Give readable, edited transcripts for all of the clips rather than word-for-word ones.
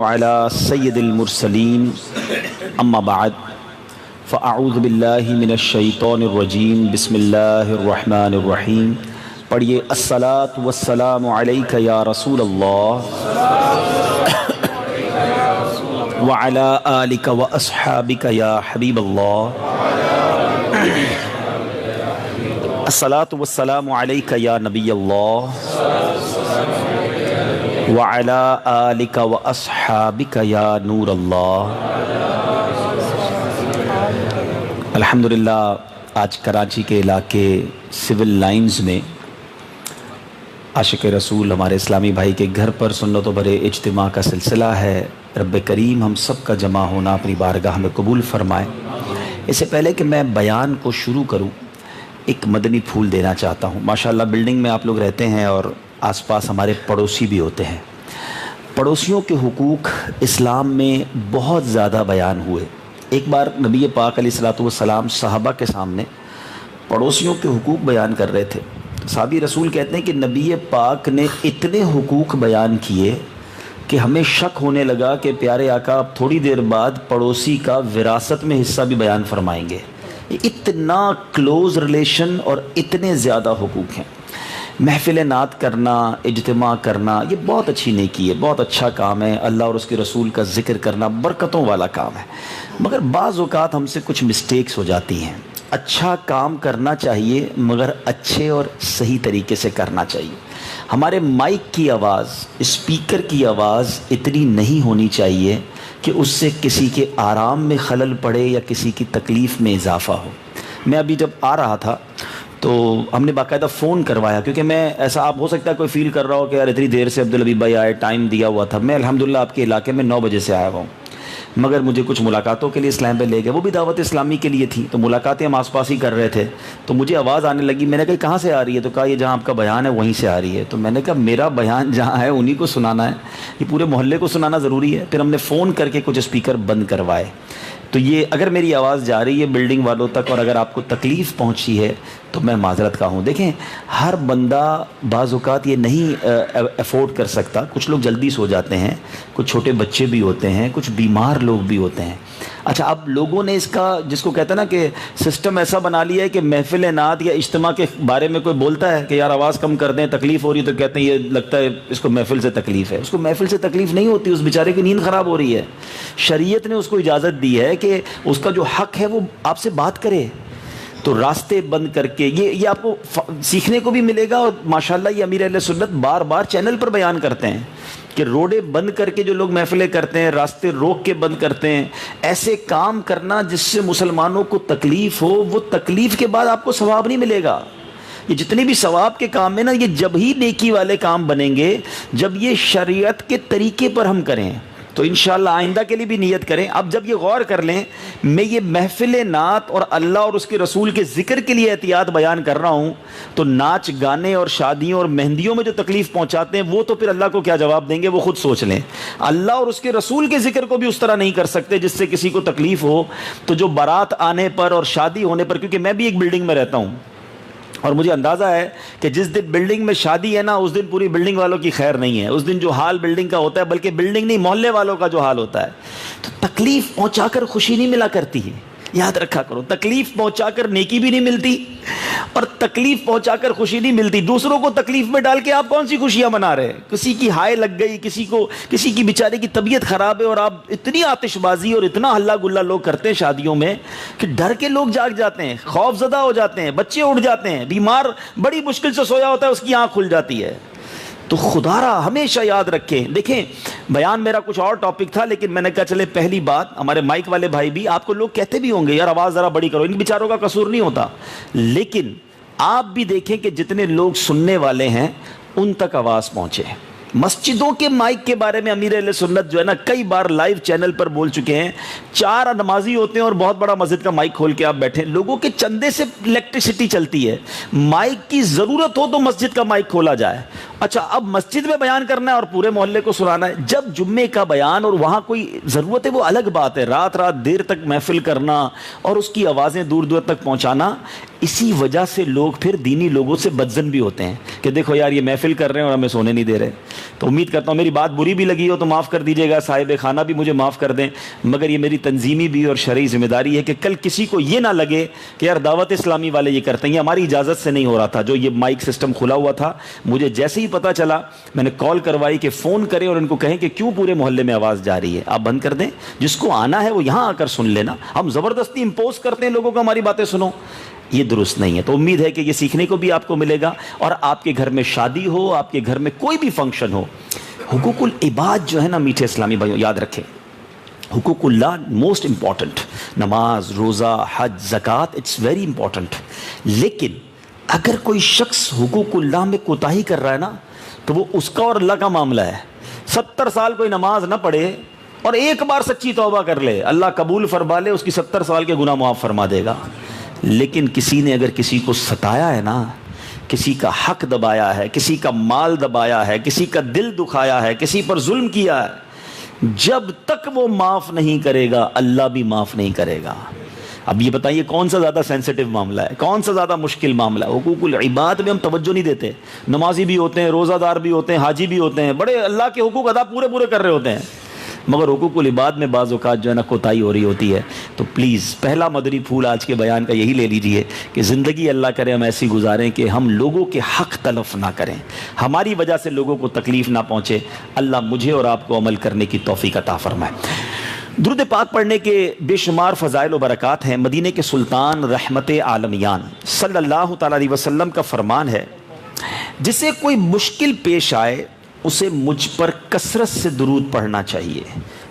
وعلى سید المرسلین اما بعد فاعوذ باللہ من الشیطان الرجیم بسم اللہ الرحمن الرحیم. پڑھیے الصلاۃ والسلام علیک یا رسول اللہ وعلی آلک واصحابک یا حبیب اللہ. الصلاۃ والسلام علیک یا نبی اللہ وعلی آلک واصحابک یا نور اللہ. الحمدللہ آج کراچی کے علاقے سول لائنز میں عاشق رسول ہمارے اسلامی بھائی کے گھر پر سنت و برے اجتماع کا سلسلہ ہے. رب کریم ہم سب کا جمع ہونا اپنی بارگاہ میں قبول فرمائے. اس سے پہلے کہ میں بیان کو شروع کروں ایک مدنی پھول دینا چاہتا ہوں. ماشاءاللہ بلڈنگ میں آپ لوگ رہتے ہیں اور آس پاس ہمارے پڑوسی بھی ہوتے ہیں. پڑوسیوں کے حقوق اسلام میں بہت زیادہ بیان ہوئے. ایک بار نبی پاک علیہ الصلوۃ والسلام صحابہ کے سامنے پڑوسیوں کے حقوق بیان کر رہے تھے. صحابی رسول کہتے ہیں کہ نبی پاک نے اتنے حقوق بیان کیے کہ ہمیں شک ہونے لگا کہ پیارے آقا اب تھوڑی دیر بعد پڑوسی کا وراثت میں حصہ بھی بیان فرمائیں گے. اتنا کلوز ریلیشن اور اتنے زیادہ حقوق ہیں. محفل نعت کرنا، اجتماع کرنا، یہ بہت اچھی نیکی ہے، بہت اچھا کام ہے. اللہ اور اس کے رسول کا ذکر کرنا برکتوں والا کام ہے. مگر بعض اوقات ہم سے کچھ مسٹیکس ہو جاتی ہیں. اچھا کام کرنا چاہیے مگر اچھے اور صحیح طریقے سے کرنا چاہیے. ہمارے مائک کی آواز، اسپیکر کی آواز اتنی نہیں ہونی چاہیے کہ اس سے کسی کے آرام میں خلل پڑے یا کسی کی تکلیف میں اضافہ ہو. میں ابھی جب آ رہا تھا تو ہم نے باقاعدہ فون کروایا، کیونکہ میں ایسا آپ ہو سکتا ہے کوئی فیل کر رہا ہو کہ یار اتنی دیر سے عبدالحبیب بھائی آئے، ٹائم دیا ہوا تھا. میں الحمدللہ آپ کے علاقے میں 9 بجے سے آیا ہوا ہوں، مگر مجھے کچھ ملاقاتوں کے لیے اسلام پہ لے گئے. وہ بھی دعوت اسلامی کے لیے تھی، تو ملاقاتیں ہم آس پاس ہی کر رہے تھے. تو مجھے آواز آنے لگی. میں نے کہا کہاں سے آ رہی ہے؟ تو کہا یہ جہاں آپ کا بیان ہے وہیں سے آ رہی ہے. تو میں نے کہا میرا بیان جہاں ہے انہی کو سنانا ہے، یہ پورے محلے کو سنانا ضروری ہے؟ پھر ہم نے فون کر کے کچھ اسپیکر بند کروائے. تو یہ اگر میری آواز جا رہی ہے بلڈنگ والوں تک اور اگر آپ کو تکلیف پہنچی ہے تو میں معذرت کا ہوں. دیکھیں ہر بندہ بعض اوقات یہ نہیں افورڈ کر سکتا. کچھ لوگ جلدی سو جاتے ہیں، کچھ چھوٹے بچے بھی ہوتے ہیں، کچھ بیمار لوگ بھی ہوتے ہیں. اچھا اب لوگوں نے اس کا جس کو کہتے ہیں نا کہ سسٹم ایسا بنا لیا ہے کہ محفل نعت یا اجتماع کے بارے میں کوئی بولتا ہے کہ یار آواز کم کر دیں، تکلیف ہو رہی ہے، تو کہتے ہیں یہ لگتا ہے اس کو محفل سے تکلیف ہے. اس کو محفل سے تکلیف نہیں ہوتی، اس بیچارے کی نیند خراب ہو رہی ہے. شریعت نے اس کو اجازت دی ہے کہ اس کا جو حق ہے وہ آپ سے بات کرے. تو راستے بند کر کے یہ آپ کو سیکھنے کو بھی ملے گا. اور ماشاءاللہ یہ امیر اہل سنت بار بار چینل پر بیان کرتے ہیں کہ روڈیں بند کر کے جو لوگ محفلیں کرتے ہیں، راستے روک کے بند کرتے ہیں، ایسے کام کرنا جس سے مسلمانوں کو تکلیف ہو، وہ تکلیف کے بعد آپ کو ثواب نہیں ملے گا. یہ جتنے بھی ثواب کے کام ہیں نا، یہ جب ہی نیکی والے کام بنیں گے جب یہ شریعت کے طریقے پر ہم کریں. تو انشاءاللہ آئندہ کے لیے بھی نیت کریں. اب جب یہ غور کر لیں، میں یہ محفل نعت اور اللہ اور اس کے رسول کے ذکر کے لیے احتیاط بیان کر رہا ہوں، تو ناچ گانے اور شادیوں اور مہندیوں میں جو تکلیف پہنچاتے ہیں وہ تو پھر اللہ کو کیا جواب دیں گے، وہ خود سوچ لیں. اللہ اور اس کے رسول کے ذکر کو بھی اس طرح نہیں کر سکتے جس سے کسی کو تکلیف ہو. تو جو بارات آنے پر اور شادی ہونے پر، کیونکہ میں بھی ایک بلڈنگ میں رہتا ہوں اور مجھے اندازہ ہے کہ جس دن بلڈنگ میں شادی ہے نا، اس دن پوری بلڈنگ والوں کی خیر نہیں ہے. اس دن جو حال بلڈنگ کا ہوتا ہے، بلکہ بلڈنگ نہیں محلے والوں کا جو حال ہوتا ہے. تو تکلیف پہنچا کر خوشی نہیں ملا کرتی ہے، یاد رکھا کرو. تکلیف پہنچا کر نیکی بھی نہیں ملتی اور تکلیف پہنچا کر خوشی نہیں ملتی. دوسروں کو تکلیف میں ڈال کے آپ کون سی خوشیاں منا رہے ہیں؟ کسی کی ہائے لگ گئی، کسی کی بیچارے کی طبیعت خراب ہے، اور آپ اتنی آتش بازی اور اتنا ہلا گلا لوگ کرتے ہیں شادیوں میں کہ ڈر کے لوگ جاگ جاتے ہیں، خوف زدہ ہو جاتے ہیں، بچے اٹھ جاتے ہیں، بیمار بڑی مشکل سے سویا ہوتا ہے اس کی آنکھ کھل جاتی ہے. تو خدا را ہمیشہ یاد رکھیں. دیکھیں بیان میرا کچھ اور ٹاپک تھا، لیکن میں نے کہا چلے پہلی بات، ہمارے مائک والے بھائی بھی آپ کو لوگ کہتے بھی ہوں گے یار آواز ذرا بڑی کرو، ان بیچاروں کا قصور نہیں ہوتا. لیکن آپ بھی دیکھیں کہ جتنے لوگ سننے والے ہیں ان تک آواز پہنچے. مسجدوں کے مائک کے بارے میں امیر اہل سنت جو ہے نا کئی بار لائیو چینل پر بول چکے ہیں. 4 نمازی ہوتے ہیں اور بہت بڑا مسجد کا مائک کھول کے آپ بیٹھے، لوگوں کے چندے سے الیکٹریسٹی چلتی ہے. مائک کی ضرورت ہو تو مسجد کا مائک کھولا جائے. اچھا اب مسجد میں بیان کرنا ہے اور پورے محلے کو سنانا ہے. جب جمعے کا بیان اور وہاں کوئی ضرورت ہے وہ الگ بات ہے. رات دیر تک محفل کرنا اور اس کی آوازیں دور دور تک پہنچانا اسی وجہ سے لوگ پھر دینی لوگوں سے بدظن بھی ہوتے ہیں کہ دیکھو یار یہ محفل کر رہے ہیں اور ہمیں سونے نہیں دے رہے. تو امید کرتا ہوں میری بات بری بھی لگی ہو تو معاف کر دیجیے گا, صاحب خانہ بھی مجھے معاف کر دیں, مگر یہ میری تنظیمی بھی اور شرعی ذمہ داری ہے کہ کل کسی کو یہ نہ لگے کہ یار دعوت اسلامی والے یہ کرتے ہیں, یہ ہماری اجازت سے نہیں ہو رہا تھا. جو یہ مائک سسٹم کھلا ہوا تھا, مجھے جیسے ہی پتہ چلا میں نے کال کروائی کہ فون کریں اور ان کو کہیں کہ کیوں پورے محلے میں آواز جا رہی ہے, آپ بند کر دیں, جس کو آنا ہے وہ یہاں آ کر سن لینا. ہم زبردستی امپوز کرتے ہیں لوگوں کو ہماری باتیں سنو, یہ درست نہیں ہے. تو امید ہے کہ یہ سیکھنے کو بھی آپ کو ملے گا. اور آپ کے گھر میں شادی ہو, آپ کے گھر میں کوئی بھی فنکشن ہو, حقوق العباد جو ہے نا میٹھے اسلامی بھائیوں, یاد رکھیں حقوق اللہ موسٹ امپورٹنٹ. نماز, روزہ, حج, زکوٰۃ, اٹس ویری امپورٹنٹ. لیکن اگر کوئی شخص حقوق اللہ میں کوتاہی کر رہا ہے نا, تو وہ اس کا اور اللہ کا معاملہ ہے. 70 سال کوئی نماز نہ پڑھے اور ایک بار سچی توبہ کر لے, اللہ قبول فرما لے, اس کی 70 سال کے گناہ معاف فرما دے گا. لیکن کسی نے اگر کسی کو ستایا ہے نا, کسی کا حق دبایا ہے, کسی کا مال دبایا ہے, کسی کا دل دکھایا ہے, کسی پر ظلم کیا ہے, جب تک وہ معاف نہیں کرے گا اللہ بھی معاف نہیں کرے گا. اب یہ بتائیے کون سا زیادہ سینسٹیو معاملہ ہے, کون سا زیادہ مشکل معاملہ ہے؟ حقوق العباد میں ہم توجہ نہیں دیتے. نمازی بھی ہوتے ہیں, روزہ دار بھی ہوتے ہیں, حاجی بھی ہوتے ہیں, بڑے اللہ کے حقوق ادا پورے کر رہے ہوتے ہیں, مگر حقوق العباد میں بعض اوقات جو ہے نا کوتاہی ہو رہی ہوتی ہے. تو پلیز پہلا مدنی پھول آج کے بیان کا یہی لے لیجئے کہ زندگی اللہ کرے ہم ایسی گزاریں کہ ہم لوگوں کے حق تلف نہ کریں, ہماری وجہ سے لوگوں کو تکلیف نہ پہنچے. اللہ مجھے اور آپ کو عمل کرنے کی توفیق عطا فرمائے. درود پاک پڑھنے کے بے شمار فضائل و برکات ہیں. مدینے کے سلطان رحمت عالمیان صلی اللہ تعالی علیہ وسلم کا فرمان ہے, جسے کوئی مشکل پیش آئے اسے مجھ پر کثرت سے درود پڑھنا چاہیے,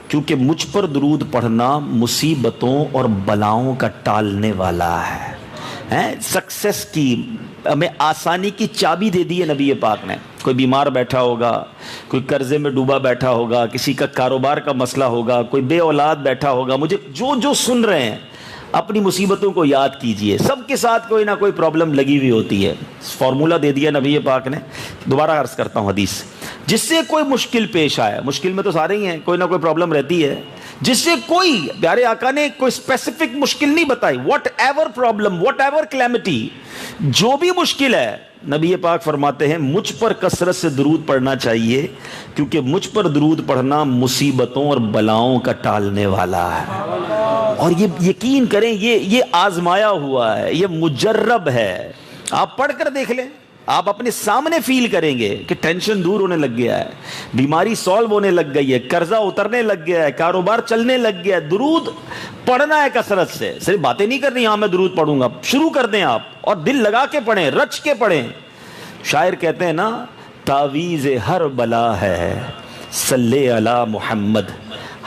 کیونکہ مجھ پر درود پڑھنا مصیبتوں اور بلاؤں کا ٹالنے والا ہے. سکسیس کی ہمیں آسانی کی چابی دے دی ہے نبی پاک نے. کوئی بیمار بیٹھا ہوگا, کوئی قرضے میں ڈوبا بیٹھا ہوگا, کسی کا کاروبار کا مسئلہ ہوگا, کوئی بے اولاد بیٹھا ہوگا, مجھے جو سن رہے ہیں اپنی مصیبتوں کو یاد کیجئے. سب کے ساتھ کوئی نہ کوئی پرابلم لگی ہوئی ہوتی ہے. فارمولہ دے دیا نبی پاک نے. دوبارہ عرض کرتا ہوں حدیث, جس سے کوئی مشکل پیش آئے, مشکل میں تو سارے ہی ہیں, کوئی نہ کوئی پرابلم رہتی ہے, جس سے کوئی, پیارے آقا نے کوئی اسپیسیفک مشکل نہیں بتائی, what ever problem, what ever calamity, جو بھی مشکل ہے, نبی پاک فرماتے ہیں مجھ پر کثرت سے درود پڑھنا چاہیے, کیونکہ مجھ پر درود پڑھنا مصیبتوں اور بلاؤں کا ٹالنے والا ہے. اور یہ یقین کریں, یہ آزمایا ہوا ہے, یہ مجرب ہے. آپ پڑھ کر دیکھ لیں, آپ اپنے سامنے فیل کریں گے کہ ٹینشن دور ہونے لگ گیا ہے, بیماری سالو ہونے لگ گئی ہے, قرضہ اترنے لگ گیا ہے, کاروبار چلنے لگ گیا ہے. درود پڑھنا ہے کثرت سے, صرف باتیں نہیں کرنی ہاں میں درود پڑھوں گا, شروع کر دیں آپ, اور دل لگا کے پڑھیں, رچ کے پڑھیں. شاعر کہتے ہیں نا, تعویذ ہر بلا ہے صلی علی محمد,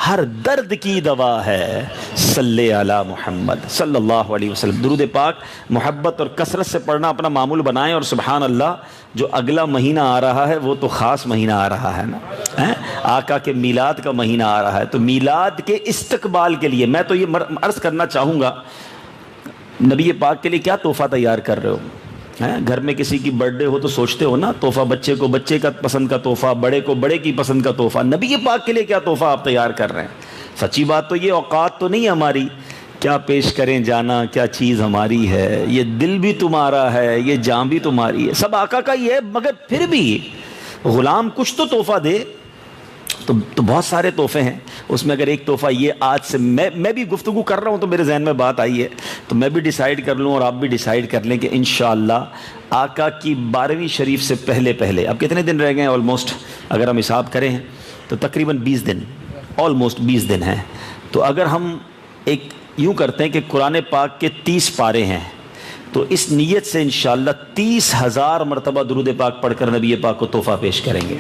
ہر درد کی دوا ہے صلی علی محمد صلی اللہ علیہ وسلم. درود پاک محبت اور کثرت سے پڑھنا اپنا معمول بنائیں. اور سبحان اللہ, جو اگلا مہینہ آ رہا ہے وہ تو خاص مہینہ آ رہا ہے نا, آقا کے میلاد کا مہینہ آ رہا ہے. تو میلاد کے استقبال کے لیے میں تو یہ عرض کرنا چاہوں گا, نبی پاک کے لیے کیا تحفہ تیار کر رہے ہو؟ گھر میں کسی کی برتھ ڈے ہو تو سوچتے ہو نا, تحفہ بچے کو بچے کا پسند کا تحفہ, بڑے کو بڑے کی پسند کا تحفہ. نبی پاک کے لیے کیا تحفہ آپ تیار کر رہے ہیں؟ سچی بات تو یہ اوقات تو نہیں ہماری, کیا پیش کریں جانا, کیا چیز ہماری ہے, یہ دل بھی تمہارا ہے, یہ جان بھی تمہاری ہے, سب آقا کا ہی ہے, مگر پھر بھی غلام کچھ تو تحفہ دے. تو بہت سارے تحفے ہیں, اس میں اگر ایک تحفہ یہ آج سے میں بھی گفتگو کر رہا ہوں تو میرے ذہن میں بات آئی ہے, تو میں بھی ڈیسائیڈ کر لوں اور آپ بھی ڈیسائیڈ کر لیں کہ انشاءاللہ آقا کی 12ویں شریف سے پہلے اب کتنے دن رہ گئے ہیں؟ آلموسٹ اگر ہم حساب کریں تو تقریباً 20 دن, آلموسٹ 20 دن ہیں. تو اگر ہم ایک یوں کرتے ہیں کہ قرآن پاک کے 30 پارے ہیں, تو اس نیت سے انشاءاللہ 30,000 مرتبہ درود پاک پڑھ کر نبی پاک کو تحفہ پیش کریں گے.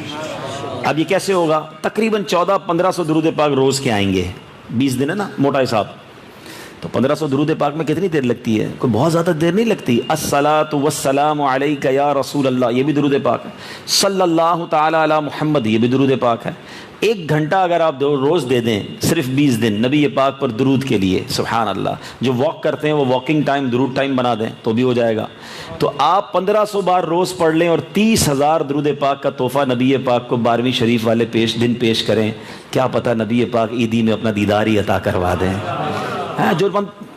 اب یہ کیسے ہوگا؟ تقریباً 1400-1500 درود پاک روز کے آئیں گے. 20 دن ہے نا موٹا حساب, تو 1500 درود پاک میں کتنی دیر لگتی ہے؟ کوئی بہت زیادہ دیر نہیں لگتی. الصلاۃ والسلام علیک یا رسول اللہ, یہ بھی درود پاک ہے. صلی اللہ تعالی علی محمد, یہ بھی درود پاک ہے. 1 گھنٹہ اگر آپ روز دے دیں, صرف 20 دن نبی پاک پر درود کے لیے, سبحان اللہ. جو واک کرتے ہیں وہ واکنگ ٹائم درود ٹائم بنا دیں تو بھی ہو جائے گا. تو آپ 1500 بار روز پڑھ لیں اور 30,000 درود پاک کا تحفہ نبی پاک کو 12ویں شریف والے دن پیش کریں. کیا پتہ نبی پاک عیدی میں اپنا دیدار ہی عطا کروا دیں. جو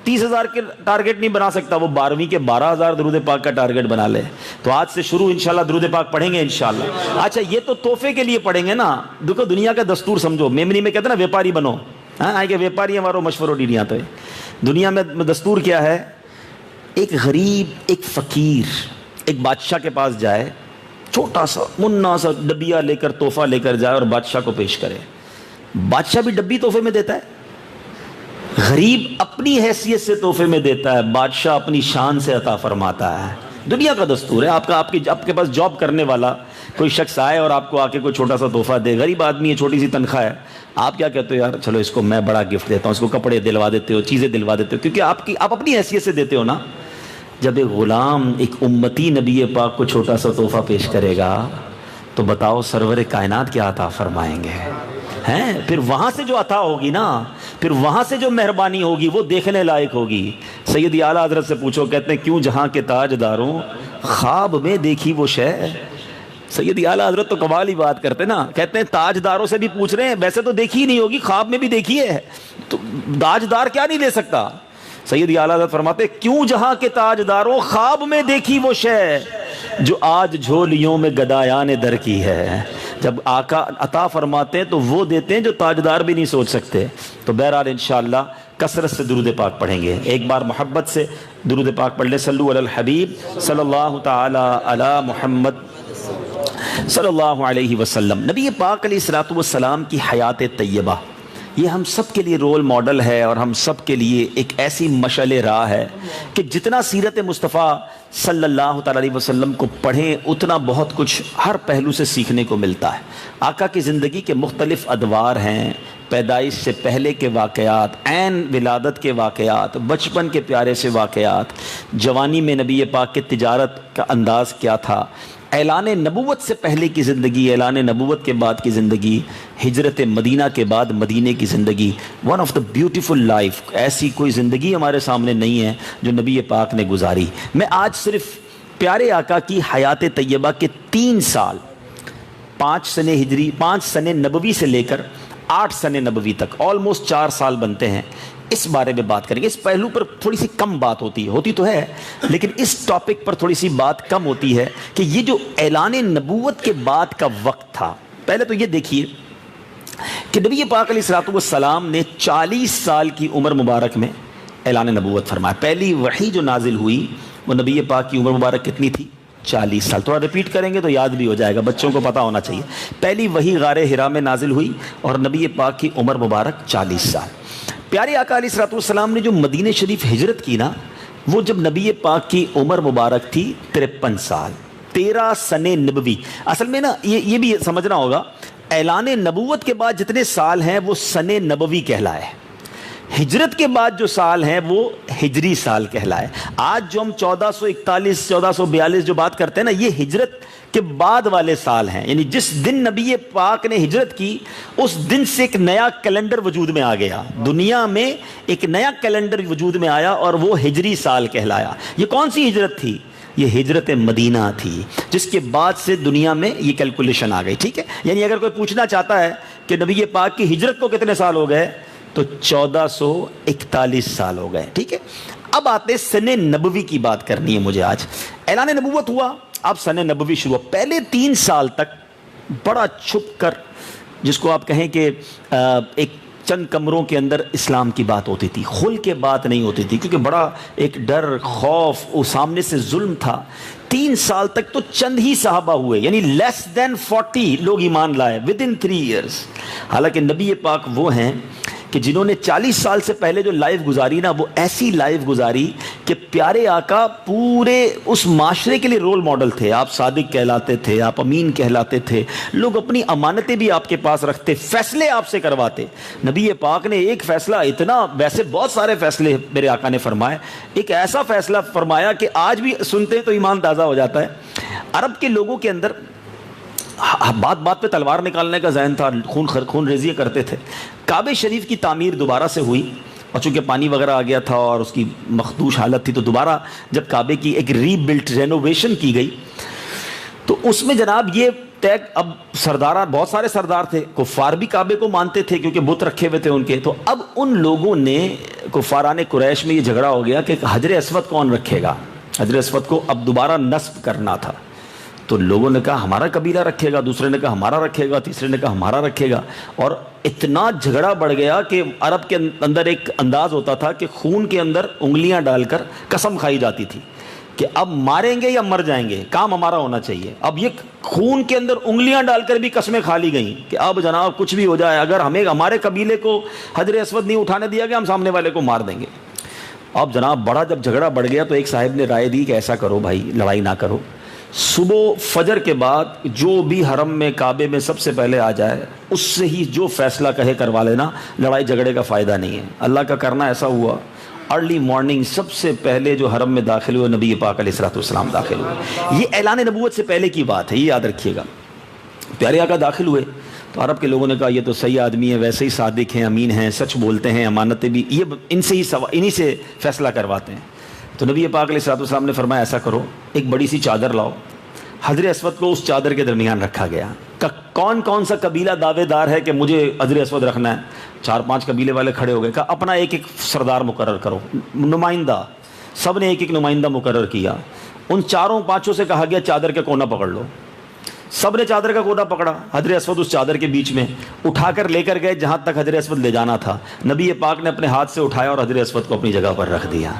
30,000 کے ٹارگٹ نہیں بنا سکتا وہ 12ویں کے 12,000 درود پاک کا ٹارگٹ بنا لے. تو آج سے شروع انشاءاللہ درود پاک پڑھیں گے انشاءاللہ. اچھا یہ تو تحفے کے لیے پڑھیں گے نا. دیکھو دنیا کا دستور سمجھو, میمنی میں کہتے ہیں نا ویپاری بنو, ہاں کہ ویپاری ہمارو مشورو نہیں آتا ہے. دنیا میں دستور کیا ہے, ایک غریب, ایک فقیر ایک بادشاہ کے پاس جائے, چھوٹا سا منا سا ڈبیا لے کر تحفہ لے کر جائے اور بادشاہ کو پیش کرے. بادشاہ بھی ڈبی تحفے میں دیتا ہے, غریب اپنی حیثیت سے تحفے میں دیتا ہے, بادشاہ اپنی شان سے عطا فرماتا ہے. دنیا کا دستور ہے. آپ کے پاس جاب کرنے والا کوئی شخص آئے اور آپ کو آ کے کوئی چھوٹا سا تحفہ دے, غریب آدمی ہے, چھوٹی سی تنخواہ ہے, آپ کیا کہتے ہو, یار چلو اس کو میں بڑا گفٹ دیتا ہوں, اس کو کپڑے دلوا دیتے ہو, چیزیں دلوا دیتے ہو, کیونکہ آپ اپنی حیثیت سے دیتے ہو نا. جب ایک غلام, ایک امتی نبی پاک کو چھوٹا سا تحفہ پیش کرے گا تو بتاؤ سرور کائنات کیا عطا فرمائیں گے ہیں. پھر وہاں سے جو عطا ہوگی نا, پھر وہاں سے جو مہربانی ہوگی وہ دیکھنے لائق ہوگی. سیدی اعلیٰ حضرت سے پوچھو, کہتے ہیں کیوں جہاں کے تاجداروں خواب میں دیکھی وہ شے. سیدی اعلیٰ حضرت تو کمال ہی بات کرتے نا, کہتے ہیں تاجداروں سے بھی پوچھ رہے ہیں, ویسے تو دیکھی ہی نہیں ہوگی, خواب میں بھی دیکھی ہے, تو تاجدار کیا نہیں لے سکتا. سیدی اعلیٰ حضرت فرماتے کیوں جہاں کے تاجداروں خواب میں دیکھی وہ شے جو آج جھولیوں میں گدایان در کی ہے. جب آقا عطا فرماتے ہیں تو وہ دیتے ہیں جو تاجدار بھی نہیں سوچ سکتے. تو بہرحال انشاءاللہ کثرت سے درود پاک پڑھیں گے. ایک بار محبت سے درود پاک پڑھ لیں. صلو علی الحبیب صلی اللہ تعالی علی محمد صلی اللہ علیہ وسلم. نبی پاک علیہ الصلوۃ والسلام کی حیات طیبہ یہ ہم سب کے لیے رول ماڈل ہے, اور ہم سب کے لیے ایک ایسی مشعل راہ ہے کہ جتنا سیرت مصطفیٰ صلی اللہ تعالی علیہ وسلم کو پڑھیں اتنا بہت کچھ ہر پہلو سے سیکھنے کو ملتا ہے. آقا کی زندگی کے مختلف ادوار ہیں, پیدائش سے پہلے کے واقعات, عین ولادت کے واقعات, بچپن کے پیارے سے واقعات, جوانی میں نبی پاک کے تجارت کا انداز کیا تھا, اعلان نبوت سے پہلے کی زندگی, اعلان نبوت کے بعد کی زندگی, ہجرت مدینہ کے بعد مدینے کی زندگی. One of the beautiful life. ایسی کوئی زندگی ہمارے سامنے نہیں ہے جو نبی پاک نے گزاری. میں آج صرف پیارے آقا کی حیات طیبہ کے 3 سال, 5 سن ہجری, 5 سن نبوی سے لے کر 8 سن نبوی تک, آلموسٹ 4 سال بنتے ہیں, اس بارے میں بات کریں گے. اس پہلو پر تھوڑی سی کم بات ہوتی تو ہے, لیکن اس ٹاپک پر تھوڑی سی بات کم ہوتی ہے کہ یہ جو اعلان نبوت کے بعد کا وقت تھا. پہلے تو یہ دیکھیے کہ نبی پاک علیہ الصلوۃ والسلام نے 40 سال کی عمر مبارک میں اعلان نبوت فرمایا. پہلی وحی جو نازل ہوئی وہ نبی پاک کی عمر مبارک کتنی تھی؟ 40 سال. تھوڑا ریپیٹ کریں گے تو یاد بھی ہو جائے گا, بچوں کو پتہ ہونا چاہیے. پہلی وحی غار حرا میں نازل ہوئی اور نبی پاک کی عمر مبارک 40 سال. پیارے آقا علیہ الصلوۃ والسلام نے جو مدینہ شریف ہجرت کی نا, وہ جب نبی پاک کی عمر مبارک تھی 53 سال, 13 سن نبوی. اصل میں نا یہ بھی سمجھنا ہوگا, اعلان نبوت کے بعد جتنے سال ہیں وہ سن نبوی کہلائے, ہجرت کے بعد جو سال ہیں وہ ہجری سال کہلائے. آج جو ہم 1441 1442 جو بات کرتے ہیں نا, یہ ہجرت کے بعد والے سال ہیں. یعنی جس دن نبی پاک نے ہجرت کی اس دن سے ایک نیا کیلنڈر وجود میں آ گیا, دنیا میں ایک نیا کیلنڈر وجود میں آیا اور وہ ہجری سال کہلایا. یہ کون سی ہجرت تھی؟ یہ ہجرت مدینہ تھی, جس کے بعد سے دنیا میں یہ کیلکولیشن آ گئی. ٹھیک ہے, یعنی اگر کوئی پوچھنا چاہتا ہے کہ نبی پاک کی ہجرت کو کتنے سال ہو گئے تو 1441 سال ہو گئے. ٹھیک ہے, اب آتے سن نبوی کی بات کرنی ہے مجھے آج. اعلان نبوت ہوا, اب سن نبوی شروع. پہلے 3 سال تک بڑا چھپ کر, جس کو آپ کہیں کہ ایک چند کمروں کے اندر اسلام کی بات ہوتی تھی, کھل کے بات نہیں ہوتی تھی, کیونکہ بڑا ایک ڈر, خوف, وہ سامنے سے ظلم تھا. 3 سال تک تو چند ہی صحابہ ہوئے, یعنی لیس دین 40 لوگ ایمان لائے ودن 3 ایئرس. حالانکہ نبی پاک وہ ہیں کہ جنہوں نے 40 سال سے پہلے جو لائف گزاری نا, وہ ایسی لائف گزاری کہ پیارے آقا پورے اس معاشرے کے لیے رول ماڈل تھے. آپ صادق کہلاتے تھے, آپ امین کہلاتے تھے, لوگ اپنی امانتیں بھی آپ کے پاس رکھتے, فیصلے آپ سے کرواتے. نبی پاک نے ایک فیصلہ اتنا, ویسے بہت سارے فیصلے میرے آقا نے فرمائے, ایک ایسا فیصلہ فرمایا کہ آج بھی سنتے ہیں تو ایمان تازہ ہو جاتا ہے. عرب کے لوگوں کے اندر بات بات پہ تلوار نکالنے کا ذہن تھا, خون ریزیاں کرتے تھے. کعبہ شریف کی تعمیر دوبارہ سے ہوئی, اور چونکہ پانی وغیرہ آ گیا تھا اور اس کی مخدوش حالت تھی, تو دوبارہ جب کعبے کی ایک ری بلٹ رینوویشن کی گئی تو اس میں جناب یہ ٹیگ، اب سردار، بہت سارے سردار تھے، کفار بھی کعبے کو مانتے تھے کیونکہ بت رکھے ہوئے تھے ان کے، تو اب ان لوگوں نے، کفاران قریش میں یہ جھگڑا ہو گیا کہ حجر اسود کون رکھے گا. حجر اسود کو اب دوبارہ نصب کرنا تھا، تو لوگوں نے کہا ہمارا قبیلہ رکھے گا، دوسرے نے کہا ہمارا رکھے گا، تیسرے نے کہا ہمارا رکھے گا، اور اتنا جھگڑا بڑھ گیا کہ عرب کے اندر ایک انداز ہوتا تھا کہ خون کے اندر انگلیاں ڈال کر قسم کھائی جاتی تھی کہ اب ماریں گے یا مر جائیں گے، کام ہمارا ہونا چاہیے. اب یہ خون کے اندر انگلیاں ڈال کر بھی قسمیں کھا لی گئیں کہ اب جناب کچھ بھی ہو جائے، اگر ہمارے قبیلے کو حجر اسود نہیں اٹھانے دیا گیا، ہم سامنے والے کو مار دیں گے. اب جناب بڑا جب جھگڑا بڑھ گیا تو ایک صاحب نے رائے دی کہ ایسا کرو بھائی، لڑائی نہ کرو، صبح فجر کے بعد جو بھی حرم میں کعبے میں سب سے پہلے آ جائے اس سے ہی جو فیصلہ کہے کروا لینا، لڑائی جھگڑے کا فائدہ نہیں ہے. اللہ کا کرنا ایسا ہوا، ارلی مارننگ سب سے پہلے جو حرم میں داخل ہوئے نبی پاک علیہ الصلوۃ والسلام داخل ہوئے. یہ اعلان نبوت سے پہلے کی بات ہے، یہ یاد رکھیے گا. پیارے آقا داخل ہوئے تو عرب کے لوگوں نے کہا یہ تو صحیح آدمی ہے، ویسے ہی صادق ہیں، امین ہیں، سچ بولتے ہیں، امانتیں بھی، یہ انہی سے فیصلہ کرواتے ہیں. تو نبی پاک علیہ الصلوۃ والسلام نے فرمایا ایسا کرو، ایک بڑی سی چادر لاؤ. حجر اسود کو اس چادر کے درمیان رکھا گیا. کون کون سا قبیلہ دعوے دار ہے کہ مجھے حجر اسود رکھنا ہے؟ 4-5 قبیلے والے کھڑے ہو گئے. کہا اپنا ایک ایک سردار مقرر کرو، نمائندہ. سب نے ایک ایک نمائندہ مقرر کیا. ان 4-5 سے کہا گیا چادر کا کونا پکڑ لو. سب نے چادر کا کونا پکڑا. حجر اسود اس چادر کے بیچ میں اٹھا کر لے کر گئے جہاں تک حجر اسود لے جانا تھا. نبی پاک نے اپنے ہاتھ سے اٹھایا اور حجر اسود کو اپنی جگہ پر رکھ دیا.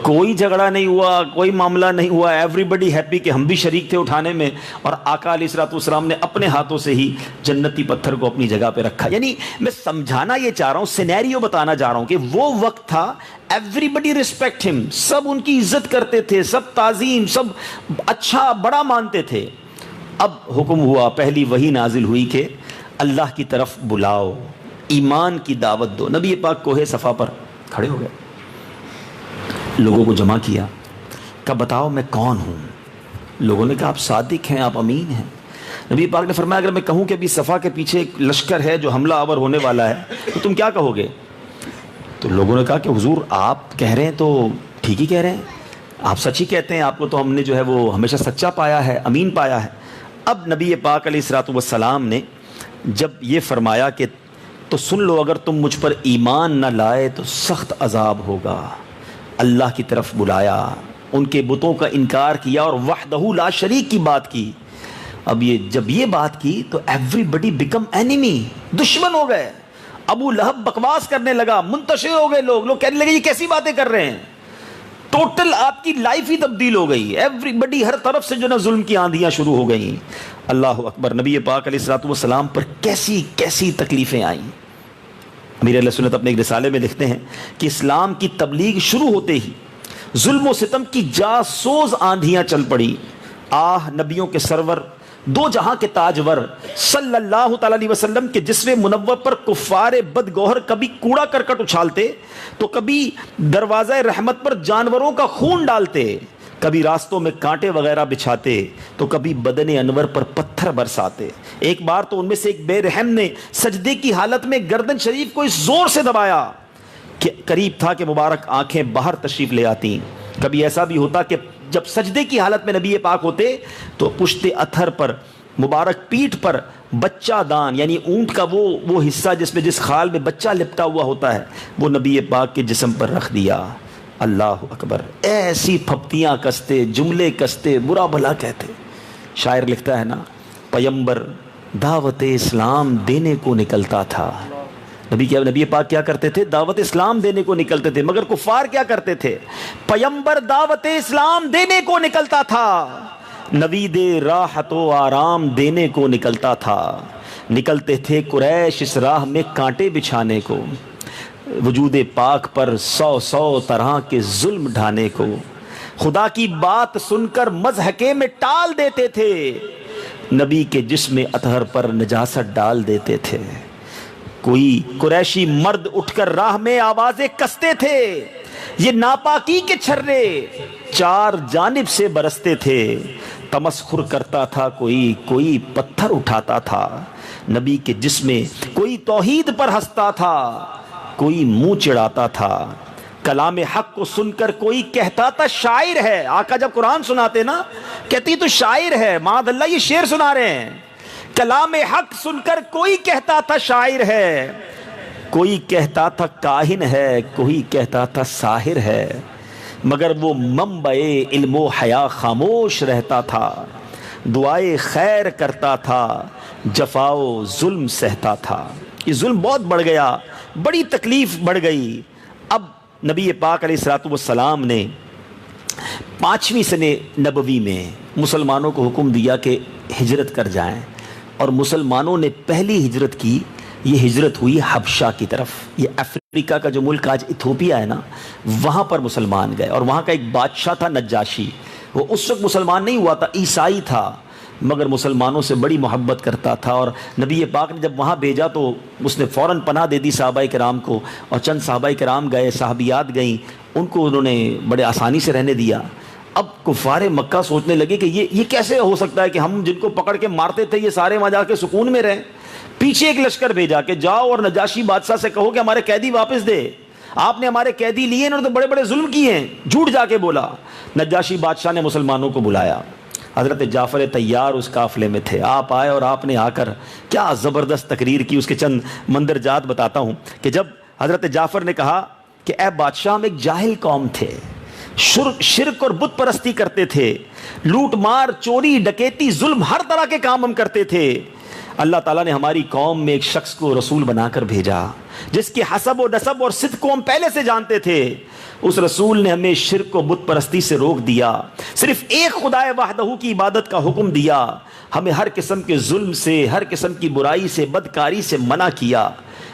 کوئی جھگڑا نہیں ہوا، کوئی معاملہ نہیں ہوا. ایوری بڈی ہیپی کہ ہم بھی شریک تھے اٹھانے میں، اور آقا علیہ الصلوۃ والسلام نے اپنے ہاتھوں سے ہی جنتی پتھر کو اپنی جگہ پہ رکھا. یعنی میں سمجھانا یہ چاہ رہا ہوں، سینیریو بتانا چاہ رہا ہوں کہ وہ وقت تھا ایوری بڈی ریسپیکٹ ہم، سب ان کی عزت کرتے تھے، سب تعظیم، سب اچھا بڑا مانتے تھے. اب حکم ہوا، پہلی وحی نازل ہوئی کہ اللہ کی طرف بلاؤ، ایمان کی دعوت دو. نبی پاک کوہ صفا پر کھڑے ہو گئے، لوگوں کو جمع کیا، کہا بتاؤ میں کون ہوں. لوگوں نے کہا آپ صادق ہیں، آپ امین ہیں. نبی پاک نے فرمایا اگر میں کہوں کہ ابھی صفا کے پیچھے ایک لشکر ہے جو حملہ آور ہونے والا ہے تو تم کیا کہو گے؟ تو لوگوں نے کہا کہ حضور آپ کہہ رہے ہیں تو ٹھیک ہی کہہ رہے ہیں، آپ سچ ہی کہتے ہیں، آپ کو تو ہم نے جو ہے وہ ہمیشہ سچا پایا ہے، امین پایا ہے. اب نبی پاک علیہ الصلوۃ والسلام نے جب یہ فرمایا کہ تو سن لو، اگر تم مجھ پر ایمان نہ لائے تو سخت عذاب ہوگا، اللہ کی طرف بلایا، ان کے بتوں کا انکار کیا اور وحدہ لا شریک کی بات کی. اب جب یہ بات کی تو ایوری بڈی بیکم اینیمی، دشمن ہو گئے. ابو لہب بکواس کرنے لگا، منتشر ہو گئے، لوگ کہنے لگے یہ کیسی باتیں کر رہے ہیں. ٹوٹل آپ کی لائف ہی تبدیل ہو گئی. ایوری بڈی ہر طرف سے جو نا ظلم کی آندیاں شروع ہو گئیں. اللہ اکبر. نبی پاک علیہ الصلوۃ والسلام پر کیسی کیسی تکلیفیں آئیں. امیر اہل سنت اپنے ایک رسالے میں لکھتے ہیں کہ اسلام کی تبلیغ شروع ہوتے ہی ظلم و ستم کی جاسوز آندھیاں چل پڑی. نبیوں کے سرور، دو جہاں کے تاجور صلی اللہ تعالی علیہ وسلم کے جسم منور پر کفار بدگوہر کبھی کوڑا کرکٹ اچھالتے تو کبھی دروازہ رحمت پر جانوروں کا خون ڈالتے، کبھی راستوں میں کانٹے وغیرہ بچھاتے تو کبھی بدن انور پر پتھر برساتے. ایک بار تو ان میں سے ایک بے رحم نے سجدے کی حالت میں گردن شریف کو اس زور سے دبایا کہ قریب تھا کہ مبارک آنکھیں باہر تشریف لے آتی. کبھی ایسا بھی ہوتا کہ جب سجدے کی حالت میں نبی پاک ہوتے تو پشت اتھر پر، مبارک پیٹھ پر بچہ دان یعنی اونٹ کا وہ حصہ جس خال میں بچہ لپٹا ہوا ہوتا ہے وہ نبی پاک کے جسم پر رکھ دیا. اللہ اکبر. ایسی پھپتیاں کستے، جملے کستے، برا بھلا کہتے. شاعر لکھتا ہے نا، پیمبر دعوت اسلام دینے کو نکلتا تھا. نبی پاک کیا کرتے تھے؟ دعوت اسلام دینے کو نکلتے تھے. مگر کفار کیا کرتے تھے؟ پیمبر دعوت اسلام دینے کو نکلتا تھا، نوید راحت و آرام دینے کو نکلتا تھا. نکلتے تھے قریش اس راہ میں کانٹے بچھانے کو، وجود پاک پر 100 طرح کے ظلم ڈھانے کو. خدا کی بات سن کر مضحکے میں ٹال دیتے تھے، نبی کے جسم اطہر پر نجاست ڈال دیتے تھے. کوئی قریشی مرد اٹھ کر راہ میں آوازیں کستے تھے، یہ ناپاکی کے چھرے 4 جانب سے برستے تھے. تمسخر کرتا تھا کوئی پتھر اٹھاتا تھا. نبی کے جسم کوئی توحید پر ہنستا تھا، کوئی منہ چڑھاتا تھا. کلام حق کو سن کر کوئی کہتا تھا شاعر ہے. آقا جب قرآن سناتے نا کہتی تو شاعر ہے, معاذ اللہ یہ شعر سنا رہے ہیں. کلام حق سن کر کوئی کہتا تھا شاعر ہے, کوئی کہتا تھا کاہن ہے, کوئی کہتا تھا ساحر ہے, مگر وہ منبع علم و حیا خاموش رہتا تھا. دعائے خیر کرتا تھا, جفا و ظلم سہتا تھا. یہ ظلم بہت بڑھ گیا, بڑی تکلیف بڑھ گئی. اب نبی پاک علیہ الصلوۃ والسلام نے 5ویں سنے نبوی میں مسلمانوں کو حکم دیا کہ ہجرت کر جائیں, اور مسلمانوں نے پہلی ہجرت کی. یہ ہجرت ہوئی حبشہ کی طرف. یہ افریقہ کا جو ملک آج ایتھوپیا ہے نا, وہاں پر مسلمان گئے. اور وہاں کا ایک بادشاہ تھا نجاشی, وہ اس وقت مسلمان نہیں ہوا تھا, عیسائی تھا, مگر مسلمانوں سے بڑی محبت کرتا تھا. اور نبی پاک نے جب وہاں بھیجا تو اس نے فوراً پناہ دے دی صحابہ کرام کو, اور چند صحابہ کرام گئے, صحابیات گئیں, ان کو انہوں نے بڑے آسانی سے رہنے دیا. اب کفار مکہ سوچنے لگے کہ یہ کیسے ہو سکتا ہے کہ ہم جن کو پکڑ کے مارتے تھے یہ سارے وہاں جا کے سکون میں رہیں. پیچھے ایک لشکر بھیجا کہ جاؤ اور نجاشی بادشاہ سے کہو کہ ہمارے قیدی واپس دے, آپ نے ہمارے قیدی لیے, انہوں نے تو بڑے بڑے ظلم کیے ہیں. جھوٹ جا کے بولا. نجاشی بادشاہ نے مسلمانوں کو بلایا. حضرت جعفر طیار اس قافلے میں تھے. آپ آئے اور آپ نے آ کر کیا زبردست تقریر کی. اس کے چند مندرجات بتاتا ہوں کہ جب حضرت جعفر نے کہا کہ اے بادشاہ, ہم ایک جاہل قوم تھے, شرک اور بت پرستی کرتے تھے, لوٹ مار چوری ڈکیتی ظلم ہر طرح کے کام ہم کرتے تھے. اللہ تعالیٰ نے ہماری قوم میں ایک شخص کو رسول بنا کر بھیجا جس کی حسب و نسب اور صدق کو ہم پہلے سے جانتے تھے. اس رسول نے ہمیں شرک و بت پرستی سے روک دیا, صرف ایک خدا وحدہ کی عبادت کا حکم دیا, ہمیں ہر قسم کے ظلم سے, ہر قسم کی برائی سے, بدکاری سے منع کیا.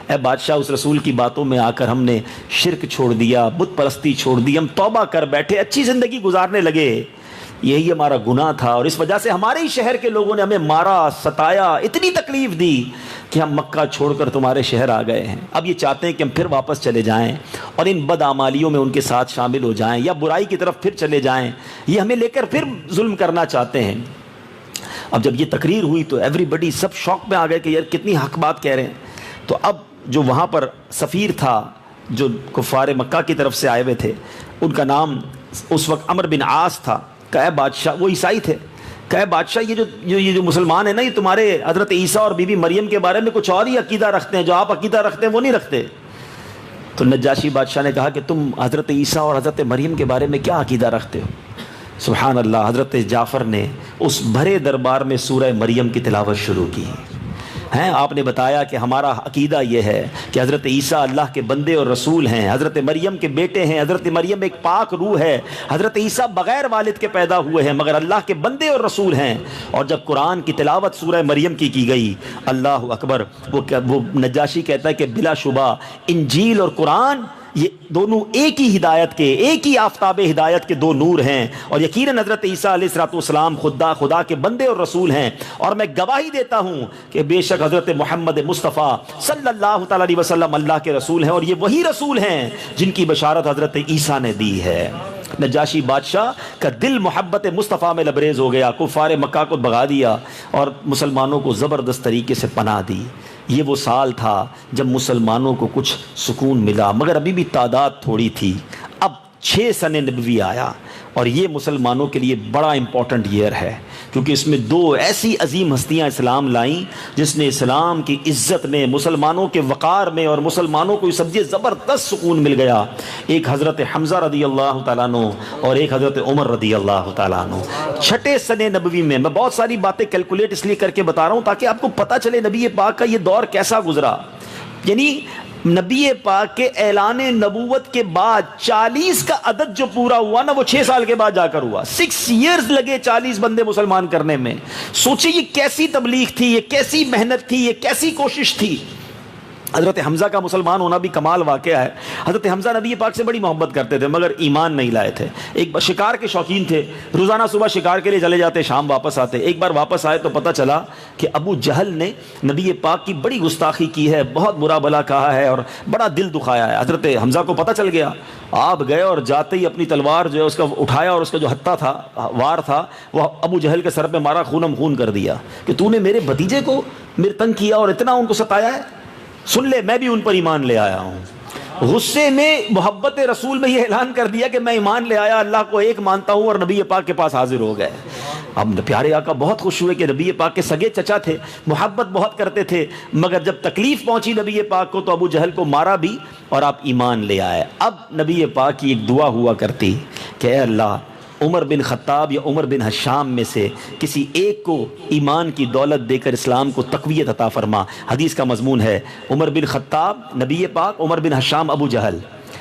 اے بادشاہ, اس رسول کی باتوں میں آ کر ہم نے شرک چھوڑ دیا, بت پرستی چھوڑ دی, ہم توبہ کر بیٹھے, اچھی زندگی گزارنے لگے. یہی ہمارا گناہ تھا, اور اس وجہ سے ہمارے ہی شہر کے لوگوں نے ہمیں مارا, ستایا, اتنی تکلیف دی کہ ہم مکہ چھوڑ کر تمہارے شہر آ گئے ہیں. اب یہ چاہتے ہیں کہ ہم پھر واپس چلے جائیں اور ان بدعمالیوں میں ان کے ساتھ شامل ہو جائیں, یا برائی کی طرف پھر چلے جائیں. یہ ہمیں لے کر پھر ظلم کرنا چاہتے ہیں. اب جب یہ تقریر ہوئی تو ایوری بڈی, سب شوق میں آ گئے کہ یار کتنی حق بات کہہ رہے ہیں. تو اب جو وہاں پر سفیر تھا, جو کفار مکہ کی طرف سے آئے ہوئے تھے, ان کا نام اس وقت عمرو بن عاص تھا. کہ بادشاہ, وہ عیسائی تھے, کہ بادشاہ یہ جو مسلمان ہیں نا, یہ تمہارے حضرت عیسیٰ اور بی بی مریم کے بارے میں کچھ اور ہی عقیدہ رکھتے ہیں, جو آپ عقیدہ رکھتے ہیں وہ نہیں رکھتے. تو نجاشی بادشاہ نے کہا کہ تم حضرت عیسیٰ اور حضرت مریم کے بارے میں کیا عقیدہ رکھتے ہو؟ سبحان اللہ. حضرت جعفر نے اس بھرے دربار میں سورہ مریم کی تلاوت شروع کی. آپ نے بتایا کہ ہمارا عقیدہ یہ ہے کہ حضرت عیسیٰ اللہ کے بندے اور رسول ہیں, حضرت مریم کے بیٹے ہیں, حضرت مریم ایک پاک روح ہے, حضرت عیسیٰ بغیر والد کے پیدا ہوئے ہیں مگر اللہ کے بندے اور رسول ہیں. اور جب قرآن کی تلاوت سورہ مریم کی گئی, اللہ اکبر, وہ نجاشی کہتا ہے کہ بلا شبہ انجیل اور قرآن یہ دونوں ایک ہی ہدایت کے, ایک ہی آفتاب ہدایت کے دو نور ہیں, اور یقیناً حضرت عیسیٰ علیہ الصلوۃ والسلام خدا کے بندے اور رسول ہیں. اور میں گواہی دیتا ہوں کہ بے شک حضرت محمد مصطفیٰ صلی اللہ تعالی علیہ وسلم اللہ کے رسول ہیں, اور یہ وہی رسول ہیں جن کی بشارت حضرت عیسیٰ نے دی ہے. نجاشی بادشاہ کا دل محبت مصطفیٰ میں لبریز ہو گیا, کفار مکہ کو بھگا دیا اور مسلمانوں کو زبردست طریقے سے پناہ دی. یہ وہ سال تھا جب مسلمانوں کو کچھ سکون ملا, مگر ابھی بھی تعداد تھوڑی تھی. اب 6 سن نبوی آیا, اور یہ مسلمانوں کے لیے بڑا امپورٹنٹ ایئر ہے, کیونکہ اس میں 2 ایسی عظیم ہستیاں اسلام لائیں جس نے اسلام کی عزت میں, مسلمانوں کے وقار میں, اور مسلمانوں کو یہ زبردست سکون مل گیا. ایک حضرت حمزہ رضی اللہ تعالیٰ عنہ اور ایک حضرت عمر رضی اللہ تعالیٰ عنہ. 6 سن نبوی میں میں بہت ساری باتیں کیلکولیٹ اس لیے کر کے بتا رہا ہوں تاکہ آپ کو پتہ چلے نبی پاک کا یہ دور کیسا گزرا. یعنی نبی پاک کے اعلان نبوت کے بعد 40 کا عدد جو پورا ہوا نا, وہ 6 سال کے بعد جا کر ہوا. 6 ایئرز لگے 40 بندے مسلمان کرنے میں. سوچیں یہ کیسی تبلیغ تھی, یہ کیسی محنت تھی, یہ کیسی کوشش تھی. حضرت حمزہ کا مسلمان ہونا بھی کمال واقعہ ہے. حضرت حمزہ نبی پاک سے بڑی محبت کرتے تھے مگر ایمان نہیں لائے تھے. ایک شکار کے شوقین تھے, روزانہ صبح شکار کے لیے چلے جاتے, شام واپس آتے. ایک بار واپس آئے تو پتہ چلا کہ ابو جہل نے نبی پاک کی بڑی گستاخی کی ہے, بہت برا بلا کہا ہے اور بڑا دل دکھایا ہے. حضرت حمزہ کو پتہ چل گیا, آپ گئے اور جاتے ہی اپنی تلوار جو ہے اس کا اٹھایا, اور اس کا جو ہتھا تھا, وار تھا, وہ ابو جہل کے سر پہ مارا, خونم خون کر دیا کہ تو نے میرے بھتیجے کو میرے تنگ کیا اور اتنا ان کو ستایا ہے. سن لے, میں بھی ان پر ایمان لے آیا ہوں. غصے میں محبت رسول میں یہ اعلان کر دیا کہ میں ایمان لے آیا، اللہ کو ایک مانتا ہوں، اور نبی پاک کے پاس حاضر ہو گئے۔ اب پیارے آقا بہت خوش ہوئے کہ نبی پاک کے سگے چچا تھے، محبت بہت کرتے تھے، مگر جب تکلیف پہنچی نبی پاک کو تو ابو جہل کو مارا بھی اور آپ ایمان لے آئے۔ اب نبی پاک کی ایک دعا ہوا کرتی کہ اے اللہ، عمر بن خطاب یا عمر بن حشام میں سے کسی ایک کو ایمان کی دولت دے کر اسلام کو تقویت عطا فرما۔ حدیث کا مضمون ہے عمر بن خطاب نبی پاک، عمر بن حشام ابو جہل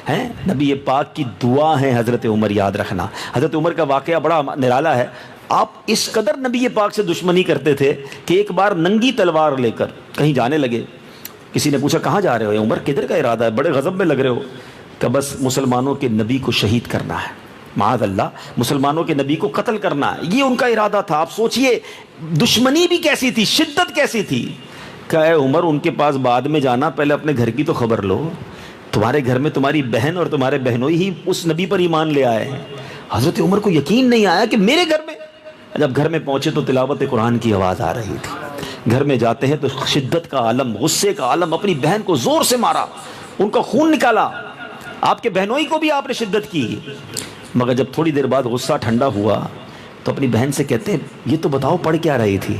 ہیں، نبی پاک کی دعا ہے حضرت عمر، یاد رکھنا۔ حضرت عمر کا واقعہ بڑا نرالا ہے۔ آپ اس قدر نبی پاک سے دشمنی کرتے تھے کہ ایک بار ننگی تلوار لے کر کہیں جانے لگے۔ کسی نے پوچھا کہاں جا رہے ہو عمر، کدھر کا ارادہ ہے، بڑے غضب میں لگ رہے ہو؟ کہ بس مسلمانوں کے نبی کو شہید کرنا ہے، معاذ اللہ، مسلمانوں کے نبی کو قتل کرنا ہے، یہ ان کا ارادہ تھا۔ آپ سوچئے دشمنی بھی کیسی تھی، شدت کیسی تھی۔ کہ اے عمر، ان کے پاس بعد میں جانا، پہلے اپنے گھر کی تو خبر لو، تمہارے گھر میں تمہاری بہن اور تمہارے بہنوئی ہی اس نبی پر ایمان لے آئے ہیں۔ حضرت عمر کو یقین نہیں آیا کہ میرے گھر میں۔ جب گھر میں پہنچے تو تلاوت قرآن کی آواز آ رہی تھی۔ گھر میں جاتے ہیں تو شدت کا عالم، غصے کا عالم، اپنی بہن کو زور سے مارا، ان کا خون نکالا، آپ کے بہنوئی کو بھی آپ نے شدت کی۔ مگر جب تھوڑی دیر بعد غصہ ٹھنڈا ہوا تو اپنی بہن سے کہتے ہیں یہ تو بتاؤ پڑھ کیا رہی تھی؟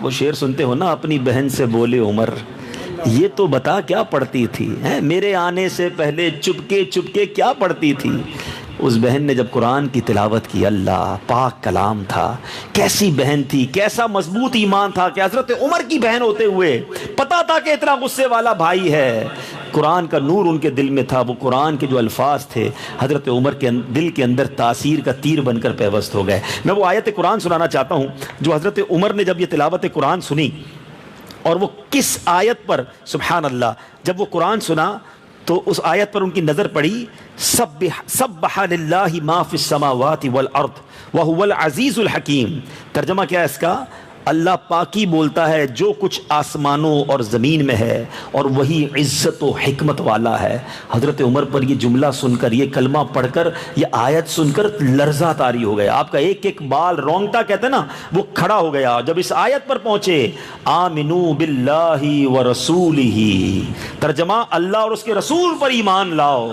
وہ شعر سنتے ہو نا، اپنی بہن سے بولے عمر یہ تو بتا کیا پڑھتی تھی، میرے آنے سے پہلے چپکے چپکے کیا پڑھتی تھی؟ اس بہن نے جب قرآن کی تلاوت کی، اللہ پاک کلام تھا، کیسی بہن تھی، کیسا مضبوط ایمان تھا کہ حضرت عمر کی بہن ہوتے ہوئے پتا تھا کہ اتنا غصے والا بھائی ہے۔ قرآن کا نور ان کے دل میں تھا، وہ قرآن کے جو الفاظ تھے حضرت عمر کے دل کے اندر تاثیر کا تیر بن کر پیوست ہو گئے۔ میں وہ آیت قرآن سنانا چاہتا ہوں جو حضرت عمر نے جب یہ تلاوت قرآن سنی، اور وہ کس آیت پر، سبحان اللہ، جب وہ قرآن سنا تو اس آیت پر ان کی نظر پڑی، سبح للہ ما فی السماوات والارض وہو العزیز الحکیم۔ ترجمہ کیا ہے اس کا؟ اللہ پاکی بولتا ہے جو کچھ آسمانوں اور زمین میں ہے، اور وہی عزت و حکمت والا ہے۔ حضرت عمر پر یہ جملہ سن کر، یہ کلمہ پڑھ کر، یہ آیت سن کر لرزہ طاری ہو گیا، آپ کا ایک ایک بال، رونگٹا کہتے ہیں نا، وہ کھڑا ہو گیا جب اس آیت پر پہنچے، آمنو باللہ ورسولہ، ترجمہ اللہ اور اس کے رسول پر ایمان لاؤ۔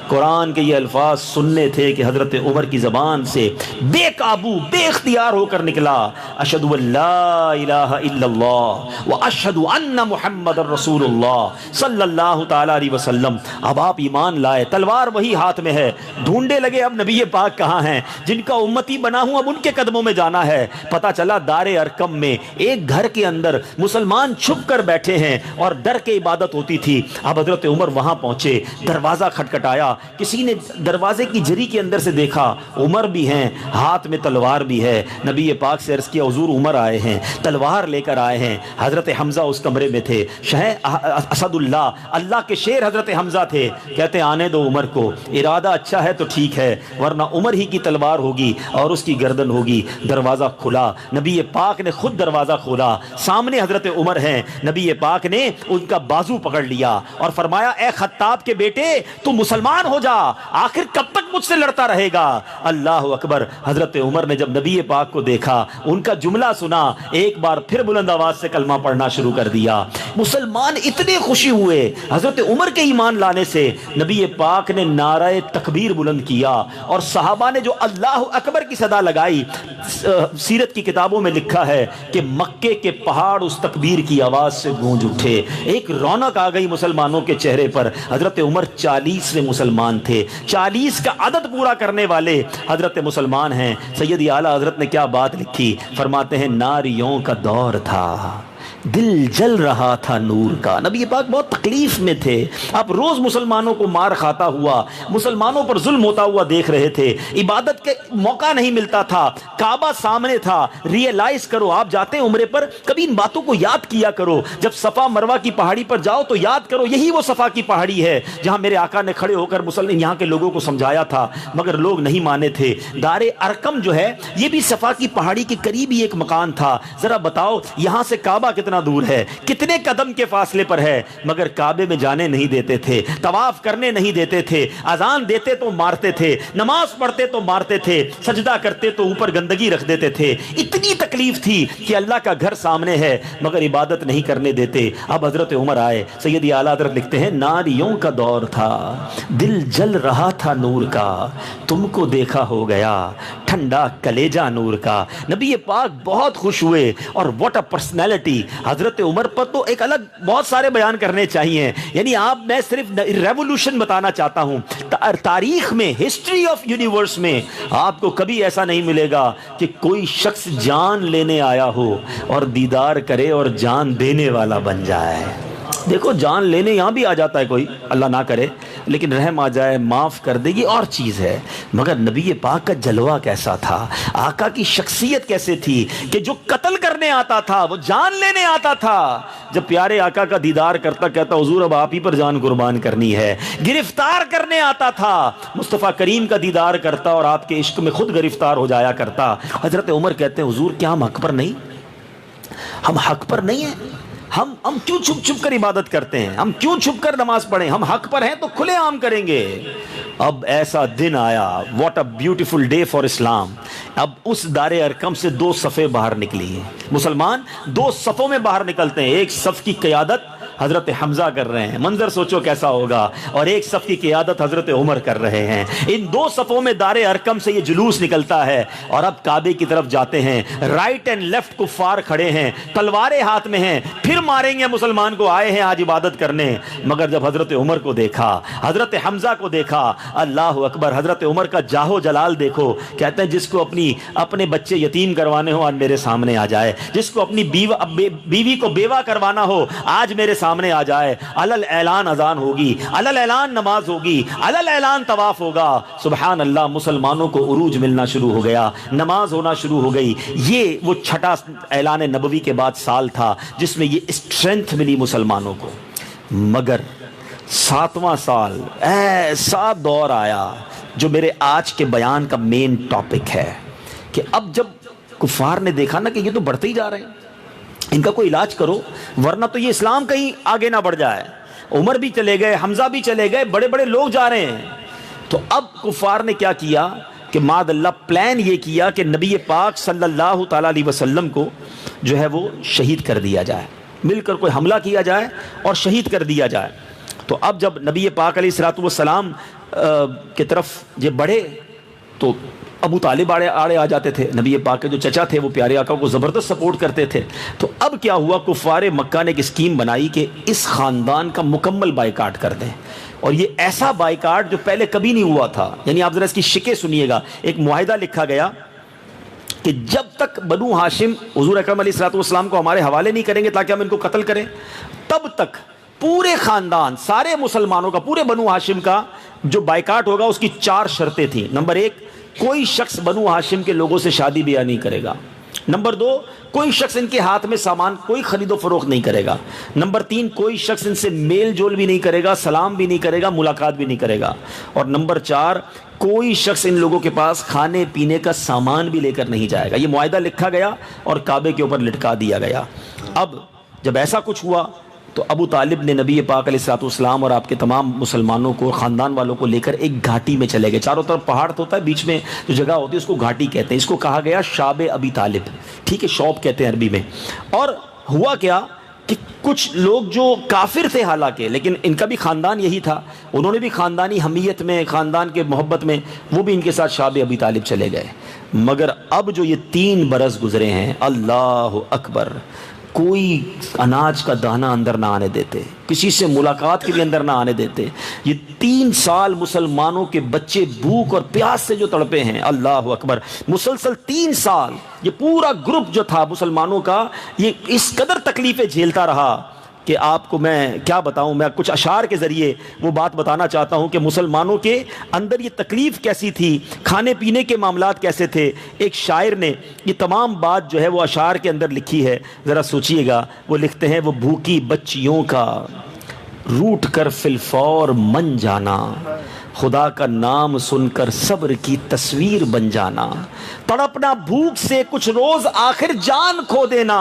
قرآن کے یہ الفاظ سننے تھے کہ حضرت عمر کی زبان سے بے قابو، بے اختیار ہو کر نکلا، اشہد ان لا الہ الا اللہ واشہد ان محمد رسول اللہ صلی اللہ تعالی علیہ وسلم۔ اب آپ ایمان لائے، تلوار وہی ہاتھ میں ہے، ڈھونڈے لگے اب نبی پاک کہاں ہیں، جن کا امتی بنا ہوں اب ان کے قدموں میں جانا ہے۔ پتہ چلا دار ارقم میں ایک گھر کے اندر مسلمان چھپ کر بیٹھے ہیں اور ڈر کے عبادت ہوتی تھی۔ اب حضرت عمر وہاں پہنچے، دروازہ کھٹکھٹایا، کسی نے دروازے کی جری کے اندر سے دیکھا عمر بھی ہیں، ہاتھ میں تلوار بھی ہے۔ نبی پاک سے عرض کیا حضور عمر آئے ہیں، تلوار لے کر آئے ہیں۔ حضرت حمزہ اس کمرے میں تھے، اسد اللہ، اللہ کے شیر حضرت حمزہ تھے۔ کہتے آنے دو عمر کو، ارادہ اچھا ہے تو ٹھیک ہے، ورنہ عمر ہی کی تلوار ہوگی اور اس کی گردن ہوگی۔ دروازہ کھلا، نبی پاک نے خود دروازہ کھولا، سامنے حضرت عمر ہیں۔ نبی پاک نے ان کا بازو پکڑ لیا اور فرمایا اے خطاب کے بیٹے تو مسلمان ہو جا، آخر کب تک مجھ سے لڑتا رہے گا؟ اللہ اکبر۔ حضرت عمر نے جب نبی پاک کو دیکھا، ان کا جملہ سنا، ایک بار پھر بلند آواز سے کلمہ پڑھنا شروع کر دیا۔ مسلمان اتنے خوشی ہوئے حضرت عمر کے ایمان لانے سے، نبی پاک نے نعرہ تکبیر بلند کیا اور صحابہ نے جو اللہ اکبر کی صدا لگائی۔ سیرت کی کتابوں میں لکھا ہے کہ مکے کے پہاڑ اس تکبیر کی آواز سے گونج اٹھے، ایک رونق آ گئی مسلمانوں کے چہرے پر۔ حضرت عمر 40 مسلمان تھے، 40 کا عدد پورا کرنے والے حضرت مسلمان ہیں۔ سیدی اعلیٰ حضرت نے کیا بات لکھی، فرماتے ہیں ناریوں کا دور تھا، دل جل رہا تھا نور کا۔ نبی پاک بہت تکلیف میں تھے، آپ روز مسلمانوں کو مار کھاتا ہوا، مسلمانوں پر ظلم ہوتا ہوا دیکھ رہے تھے، عبادت کے موقع نہیں ملتا تھا، کعبہ سامنے تھا۔ ریئلائز کرو، آپ جاتے ہیں عمرے پر، کبھی ان باتوں کو یاد کیا کرو۔ جب صفا مروہ کی پہاڑی پر جاؤ تو یاد کرو یہی وہ صفا کی پہاڑی ہے جہاں میرے آقا نے کھڑے ہو کر یہاں کے لوگوں کو سمجھایا تھا، مگر لوگ نہیں مانے تھے۔ دار ارقم جو ہے یہ بھی صفا کی پہاڑی کے قریب ہی ایک مکان تھا۔ ذرا بتاؤ یہاں سے کعبہ کتنا کتنا دور ہے, کتنے قدم کے فاصلے پر ہے, مگر کعبے میں جانے نہیں دیتے تھے, طواف کرنے نہیں دیتے تھے, اذان دیتے تو مارتے تھے, نماز پڑھتے تو مارتے تھے, سجدہ کرتے تو اوپر گندگی رکھ دیتے تھے. اتنی تکلیف تھی کہ اللہ کا گھر سامنے ہے مگر عبادت نہیں کرنے دیتے. اب حضرت عمر آئے. سیدی اعلیٰ حضرت لکھتے ہیں ناریوں کا دور تھا, دل جل رہا تھا نور کا, تم کو دیکھا ہو گیا ٹھنڈا کلیجہ نور کا. نبی پاک بہت خوش ہوئے, اور واٹ اے پرسنالٹی. حضرت عمر پر تو ایک الگ بہت سارے بیان کرنے چاہیے, یعنی آپ میں صرف ریولوشن بتانا چاہتا ہوں. تاریخ میں, ہسٹری آف یونیورس میں آپ کو کبھی ایسا نہیں ملے گا کہ کوئی شخص جان لینے آیا ہو اور دیدار کرے اور جان دینے والا بن جائے. دیکھو جان لینے یہاں بھی آ جاتا ہے کوئی, اللہ نہ کرے, لیکن رحم آ جائے, معاف کر دے, یہ اور چیز ہے. مگر نبی پاک کا جلوہ کیسا تھا, آقا کی شخصیت کیسے تھی کہ جو قتل کرنے آتا تھا وہ جان لینے آتا تھا. جب پیارے آقا کا دیدار کرتا کہتا حضور اب آپ ہی پر جان قربان کرنی ہے. گرفتار کرنے آتا تھا, مصطفیٰ کریم کا دیدار کرتا اور آپ کے عشق میں خود گرفتار ہو جایا کرتا. حضرت عمر کہتے ہیں حضور کیا ہم حق پر نہیں, ہم حق پر نہیں ہیں, ہم کیوں چھپ چھپ کر عبادت کرتے ہیں, ہم کیوں چھپ کر نماز پڑھیں, ہم حق پر ہیں تو کھلے عام کریں گے. اب ایسا دن آیا, what a beautiful day for Islam. اب اس دار ارقم سے 2 صفیں باہر نکلی ہیں. مسلمان 2 صفوں میں باہر نکلتے ہیں. ایک صف کی قیادت حضرت حمزہ کر رہے ہیں, منظر سوچو کیسا ہوگا, اور ایک صف کی قیادت حضرت عمر کر رہے ہیں. ان 2 صفوں میں دار ارقم سے یہ جلوس نکلتا ہے, اور اب کعبے کی طرف جاتے ہیں. رائٹ اینڈ لیفٹ کفار کھڑے ہیں, تلواریں ہاتھ میں ہیں, پھر ماریں گے مسلمان کو, آئے ہیں آج عبادت کرنے. مگر جب حضرت عمر کو دیکھا, حضرت حمزہ کو دیکھا, اللہ اکبر, حضرت عمر کا جاہو جلال دیکھو. کہتے ہیں جس کو اپنے بچے یتیم کروانے ہو آج میرے سامنے آ جائے, جس کو اپنی بیوی کو بیوہ کروانا ہو آج میرے سامنے آ جائے. علل اعلان اذان ہوگی, علل اعلان نماز ہوگی, علل اعلان طواف ہوگا. سبحان اللہ, مسلمانوں کو عروج ملنا شروع ہو گیا, نماز ہونا شروع ہو گئی. یہ وہ چھٹا اعلان نبوی کے بعد سال تھا جس میں یہ اسٹرینتھ ملی مسلمانوں کو. مگر 7واں سال ایسا دور آیا جو میرے آج کے بیان کا مین ٹاپک ہے, کہ اب جب کفار نے دیکھا نا کہ یہ تو بڑھتے ہی جا رہے ہیں, ان کا کوئی علاج کرو ورنہ تو یہ اسلام کہیں آگے نہ بڑھ جائے. عمر بھی چلے گئے, حمزہ بھی چلے گئے, بڑے بڑے لوگ جا رہے ہیں. تو اب کفار نے کیا کیا کہ معاذ اللہ پلان یہ کیا کہ نبی پاک صلی اللہ تعالیٰ علیہ وسلم کو جو ہے وہ شہید کر دیا جائے, مل کر کوئی حملہ کیا جائے اور شہید کر دیا جائے. تو اب جب نبی پاک علیہ الصلوۃ والسلام کی طرف یہ بڑھے تو ابو طالب آڑے آ جاتے تھے. نبی پاک کے جو چچا تھے وہ پیارے آقا کو زبردست سپورٹ کرتے تھے. تو اب کیا ہوا, کفار مکہ نے ایک اسکیم بنائی کہ اس خاندان کا مکمل بائیکاٹ کر دیں, اور یہ ایسا بائیکاٹ جو پہلے کبھی نہیں ہوا تھا. یعنی آپ ذرا اس کی شکیں سنیے گا. ایک معاہدہ لکھا گیا کہ جب تک بنو ہاشم حضور اکرم علیہ الصلوۃ والسلام کو ہمارے حوالے نہیں کریں گے تاکہ ہم ان کو قتل کریں, تب تک پورے خاندان, سارے مسلمانوں کا, پورے بنو ہاشم کا جو بائیکاٹ ہوگا اس کی 4 شرطیں تھیں. نمبر 1, کوئی شخص بنو ہاشم کے لوگوں سے شادی بیاہ نہیں کرے گا. نمبر 2, کوئی شخص ان کے ہاتھ میں سامان کوئی خرید و فروخت نہیں کرے گا. نمبر 3, کوئی شخص ان سے میل جول بھی نہیں کرے گا, سلام بھی نہیں کرے گا, ملاقات بھی نہیں کرے گا. اور نمبر 4, کوئی شخص ان لوگوں کے پاس کھانے پینے کا سامان بھی لے کر نہیں جائے گا. یہ معاہدہ لکھا گیا اور کعبے کے اوپر لٹکا دیا گیا. اب جب ایسا کچھ ہوا تو ابو طالب نے نبی پاک علیہ الصلوۃ والسلام اور آپ کے تمام مسلمانوں کو, خاندان والوں کو لے کر ایک گھاٹی میں چلے گئے. چاروں طرف پہاڑ ہوتا ہے, بیچ میں جو جگہ ہوتی ہے اس کو گھاٹی کہتے ہیں. اس کو کہا گیا شاب ابی طالب, ٹھیک ہے, شوب کہتے ہیں عربی میں. اور ہوا کیا کہ کچھ لوگ جو کافر تھے حالانکہ, لیکن ان کا بھی خاندان یہی تھا, انہوں نے بھی خاندانی حمیت میں, خاندان کے محبت میں وہ بھی ان کے ساتھ شاب ابی طالب چلے گئے. مگر اب جو یہ 3 برس گزرے ہیں, اللہ اکبر, کوئی اناج کا دانہ اندر نہ آنے دیتے, کسی سے ملاقات کے لیے اندر نہ آنے دیتے. یہ 3 سال مسلمانوں کے بچے بھوک اور پیاس سے جو تڑپے ہیں, اللہ اکبر, مسلسل 3 سال یہ پورا گروپ جو تھا مسلمانوں کا یہ اس قدر تکلیفیں جھیلتا رہا کہ آپ کو میں کیا بتاؤں. میں کچھ اشعار کے ذریعے وہ بات بتانا چاہتا ہوں کہ مسلمانوں کے اندر یہ تکلیف کیسی تھی, کھانے پینے کے معاملات کیسے تھے. ایک شاعر نے یہ تمام بات جو ہے وہ اشعار کے اندر لکھی ہے, ذرا سوچئے گا. وہ لکھتے ہیں, وہ بھوکی بچیوں کا روٹ کر فی الفور من جانا, خدا کا نام سن کر صبر کی تصویر بن جانا, تڑپنا بھوک سے کچھ روز آخر جان کھو دینا,